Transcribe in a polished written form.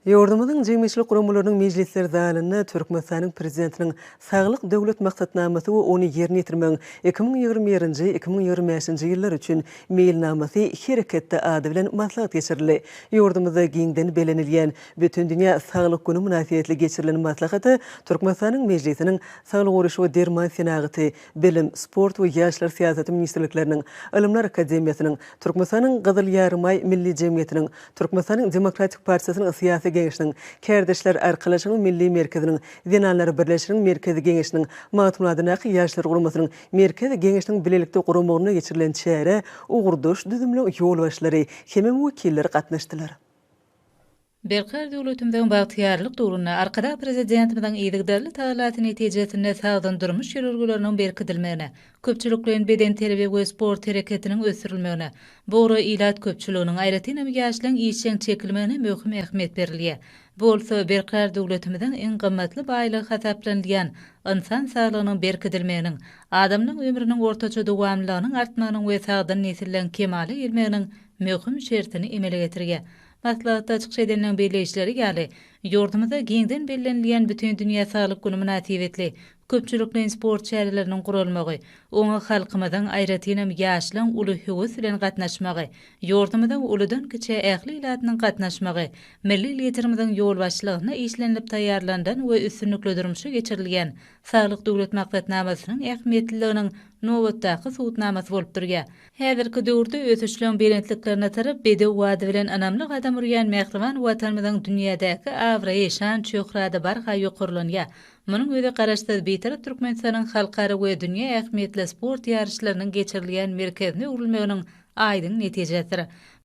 Yordamının Cemiyetçilik Kurumlarının meclisler zalını Turkmenistan'ın prezidentinin sağlık devlet maksatnaması ve onu yerine getirmenin 2020-2025 yıllar için mailnaması harekette adı bilen maslahat geçirildi. Yordamıda giňden belenilýän bütün dünya sağlık günü münasibetli geçirilen maslahatı Turkmenistan'ın meclisinin sağlık uğraşı ve derman senagatı, bilim, sport ve yaşlar siyaseti ministerliklerinin, Ilimler Akademiyasının, Turkmenistan'ın Gızıl Yarımay Milli Cemiyetinin, Turkmenistan'ın Demokratik Partisi'nin siyasi Geňişiniň, Kärdeşler Arkalaşynyň Milli Merkeziniň, Dinanlar Birleşiginiň Merkezi Geňişiniň, Matmuladynaky Ýaşlar Guramasynyň Merkezi Geňişiniň bilelikde guramagyna geçirilen çäre, ugurduş, düzümli ýol başlary, hemem wekilleri gatnaşdylar. Belkar döwletimden bagtyarlyk duruna arkada prezidentimiň ýygdarly tagalaty netijesinde sagdan durmuş ýörelgileriniň berkidilmegine, köpçüliklerin beden terbiýe we sport hereketiniň ösürilmegine, bogry ilat köpçüliginiň aýratynam ýaşlaryň işçiň çekilmegine möhüm ähmiýet berilýär. Bolsa belkar döwletimden iň gymmatly baýlyk hasaplanýan insan saglygynyň berkidilmeginiň, adamyň ömrüniň ortaça dowamlygynyň artmagynyň we sagdan nesillen kemaly gelmeginiň möhüm şertini emele getirýär. Maslahatda açyk edilýän beýleşleri ýaly ýordamyda giňden bellenilýän bütün dünýä sağlyk güni münasibetli köpçülikliň sport şäherleriniň gurulmagy, oňa halkymyzyň aýratynam ýaşlaryň uly höwes bilen gatnaşmagy, ýordamyda ulydan kiçe ähli ilatynyň gatnaşmagy, milli liderimiziň ýol başlygyna işlenip taýýarlandan we üstünlikli durmuşa geçirilýän sağlyk döwlet maksatnamasynyň ähmiýetliliginiň nowatdaky suwutnamasy bolup durýar. Häzirki döwürde ösüşlen belentliklerine tarap bedew wady bilen anamlyk adam urýan mähriman watanymyzyň dünýädäki awra ýeşan çöhrada barha ýokurlanýar. Munyň özi garaşda beýtarap Türkmenistanyň halkara we dünýä ähmiýetli sport ýarışlarynyň geçirilýän merkezine urilmeginiň aýdyn netijesidir.